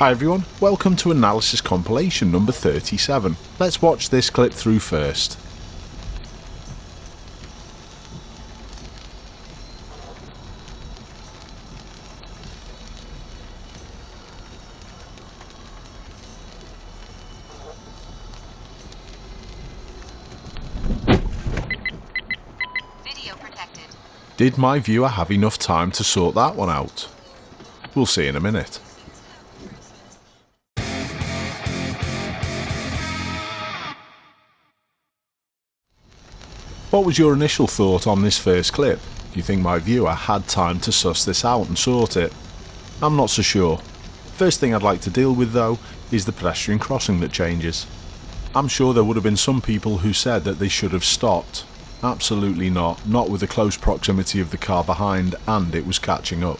Hi everyone, welcome to analysis compilation number 37. Let's watch this clip through first. Video protected. Did my viewer have enough time to sort that one out? We'll see in a minute. What was your initial thought on this first clip? Do you think my viewer had time to suss this out and sort it? I'm not so sure. First thing I'd like to deal with though is the pedestrian crossing that changes. I'm sure there would have been some people who said that they should have stopped. Absolutely not with the close proximity of the car behind and it was catching up.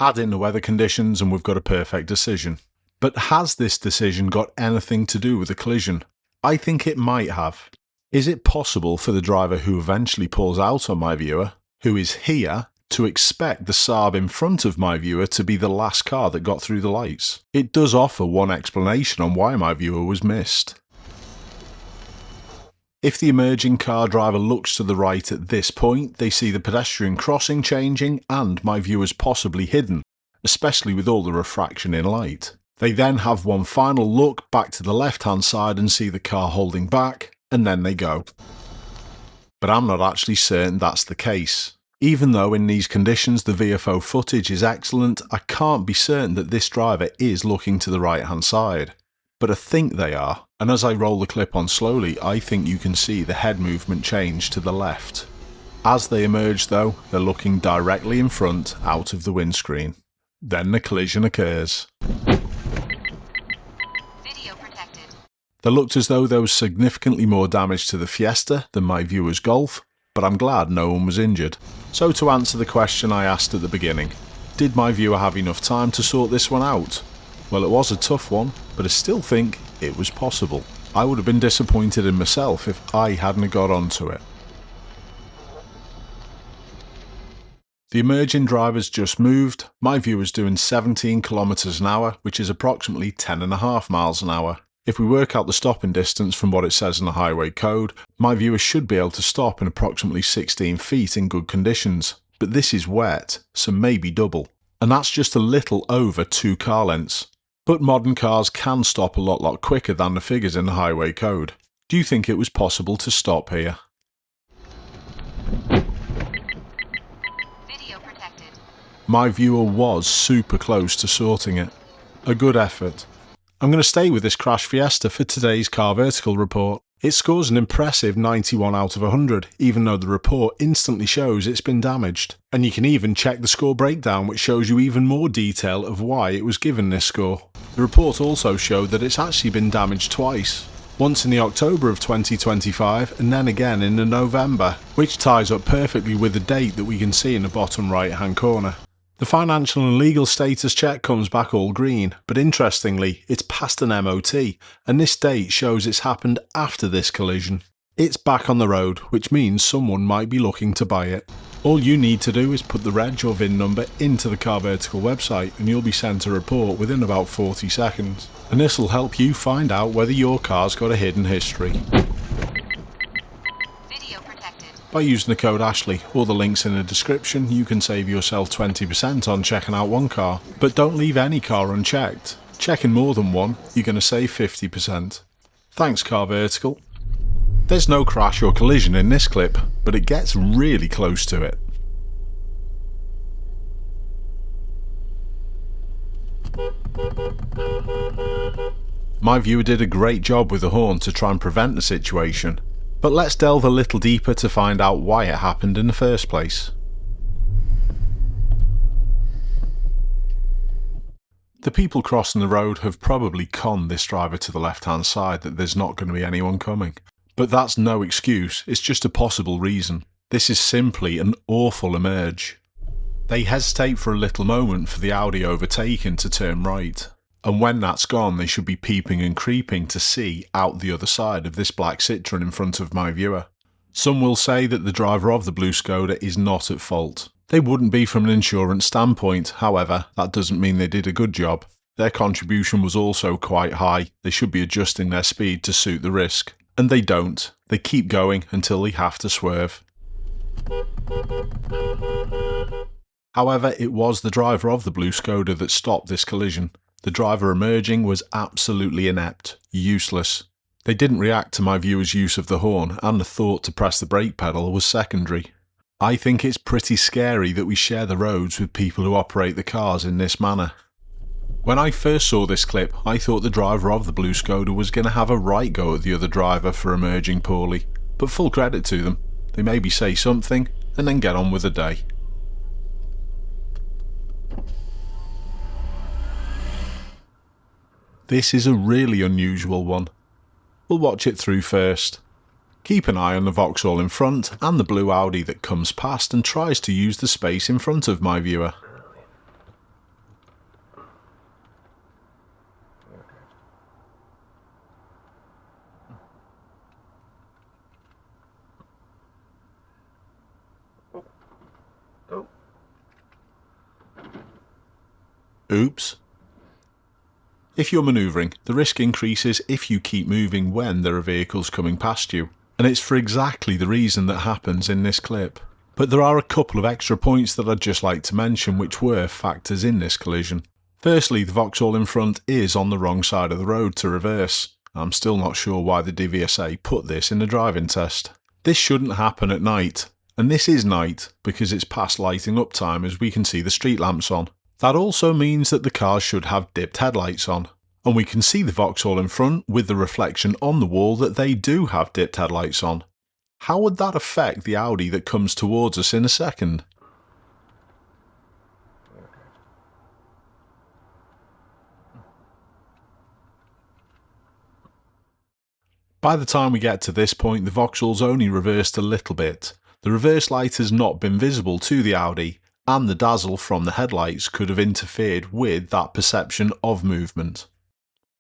Add in the weather conditions and we've got a perfect decision. But has this decision got anything to do with the collision? I think it might have. Is it possible for the driver who eventually pulls out on my viewer, who is here, to expect the Saab in front of my viewer to be the last car that got through the lights? It does offer one explanation on why my viewer was missed. If the emerging car driver looks to the right at this point, they see the pedestrian crossing changing and my viewer's possibly hidden, especially with all the refraction in light. They then have one final look back to the left-hand side and see the car holding back, and then they go. But I'm not actually certain that's the case. Even though in these conditions the VFO footage is excellent, I can't be certain that this driver is looking to the right-hand side. But I think they are, and as I roll the clip on slowly, I think you can see the head movement change to the left. As they emerge though, they're looking directly in front, out of the windscreen. Then the collision occurs. There looked as though there was significantly more damage to the Fiesta than my viewer's Golf, but I'm glad no one was injured. So to answer the question I asked at the beginning, did my viewer have enough time to sort this one out? Well, it was a tough one, but I still think it was possible. I would have been disappointed in myself if I hadn't got onto it. The emerging drivers just moved. My viewer's doing 17 kilometers an hour, which is approximately 10.5 miles an hour. If we work out the stopping distance from what it says in the highway code, my viewer should be able to stop in approximately 16 feet in good conditions. But this is wet, so maybe double. And that's just a little over 2 car lengths. But modern cars can stop a lot quicker than the figures in the highway code. Do you think it was possible to stop here? Video protected. My viewer was super close to sorting it. A good effort. I'm going to stay with this crash Fiesta for today's car vertical report. It scores an impressive 91 out of 100, even though the report instantly shows it's been damaged. And you can even check the score breakdown, which shows you even more detail of why it was given this score. The report also showed that it's actually been damaged twice. Once in the October of 2025 and then again in the November, which ties up perfectly with the date that we can see in the bottom right hand corner. The financial and legal status check comes back all green, but interestingly, it's past an MOT, and this date shows it's happened after this collision. It's back on the road, which means someone might be looking to buy it. All you need to do is put the reg or VIN number into the Car Vertical website and you'll be sent a report within about 40 seconds. And this will help you find out whether your car's got a hidden history. By using the code Ashley or the links in the description, you can save yourself 20% on checking out one car. But don't leave any car unchecked. Checking more than one, you're going to save 50%. Thanks Car Vertical. There's no crash or collision in this clip, but it gets really close to it. My viewer did a great job with the horn to try and prevent the situation. But let's delve a little deeper to find out why it happened in the first place. The people crossing the road have probably conned this driver to the left-hand side that there's not going to be anyone coming. But that's no excuse, it's just a possible reason. This is simply an awful emerge. They hesitate for a little moment for the Audi overtaking to turn right. And when that's gone, they should be peeping and creeping to see out the other side of this black Citroen in front of my viewer. Some will say that the driver of the blue Skoda is not at fault. They wouldn't be from an insurance standpoint, however, that doesn't mean they did a good job. Their contribution was also quite high. They should be adjusting their speed to suit the risk. And they don't. They keep going until they have to swerve. However, it was the driver of the blue Skoda that stopped this collision. The driver emerging was absolutely inept, useless. They didn't react to my viewer's use of the horn, and the thought to press the brake pedal was secondary. I think it's pretty scary that we share the roads with people who operate the cars in this manner. When I first saw this clip, I thought the driver of the blue Skoda was going to have a right go at the other driver for emerging poorly, but full credit to them. They maybe say something and then get on with the day. This is a really unusual one. We'll watch it through first. Keep an eye on the Vauxhall in front and the blue Audi that comes past and tries to use the space in front of my viewer. Oops. If you're manoeuvring, the risk increases if you keep moving when there are vehicles coming past you, and it's for exactly the reason that happens in this clip. But there are a couple of extra points that I'd just like to mention which were factors in this collision. Firstly, the Vauxhall in front is on the wrong side of the road to reverse. I'm still not sure why the DVSA put this in the driving test. This shouldn't happen at night, and this is night because it's past lighting up time as we can see the street lamps on. That also means that the cars should have dipped headlights on, and we can see the Vauxhall in front with the reflection on the wall that they do have dipped headlights on. How would that affect the Audi that comes towards us in a second? By the time we get to this point, the Vauxhall's only reversed a little bit. The reverse light has not been visible to the Audi, and the dazzle from the headlights could have interfered with that perception of movement.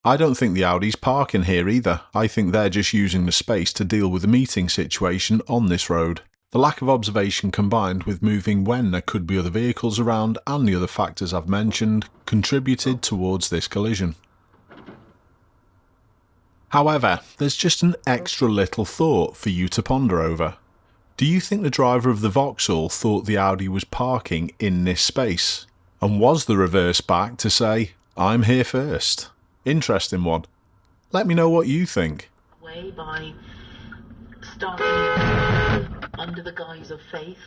I don't think the Audi's parking here either. I think they're just using the space to deal with the meeting situation on this road. The lack of observation combined with moving when there could be other vehicles around and the other factors I've mentioned contributed towards this collision. However, there's just an extra little thought for you to ponder over. Do you think the driver of the Vauxhall thought the Audi was parking in this space? And was the reverse back to say, I'm here first? Interesting one. Let me know what you think. Way by starting under the guise of faith.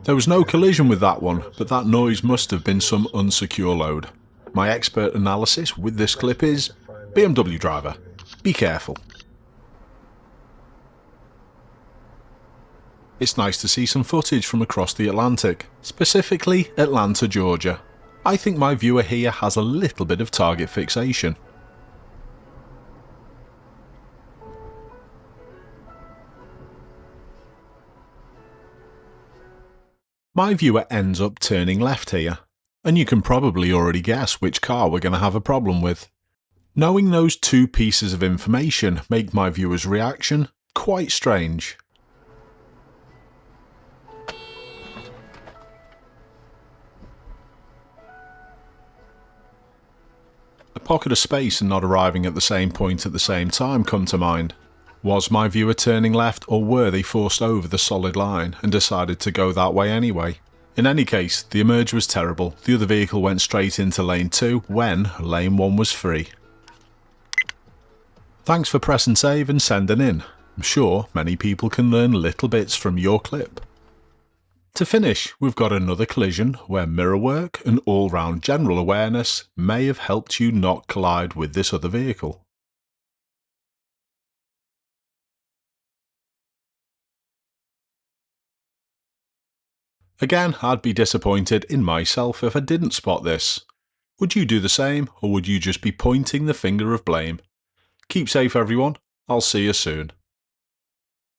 There was no collision with that one, but that noise must have been some unsecure load. My expert analysis with this clip is, BMW driver, be careful. It's nice to see some footage from across the Atlantic, specifically Atlanta, Georgia. I think my viewer here has a little bit of target fixation. My viewer ends up turning left here, and you can probably already guess which car we're going to have a problem with. Knowing those two pieces of information make my viewer's reaction quite strange. A pocket of space and not arriving at the same point at the same time come to mind. Was my viewer turning left, or were they forced over the solid line and decided to go that way anyway? In any case, the emerge was terrible. The other vehicle went straight into lane 2 when lane 1 was free. Thanks for pressing save and sending in. I'm sure many people can learn little bits from your clip. To finish, we've got another collision where mirror work and all-round general awareness may have helped you not collide with this other vehicle. Again, I'd be disappointed in myself if I didn't spot this. Would you do the same, or would you just be pointing the finger of blame? Keep safe everyone, I'll see you soon.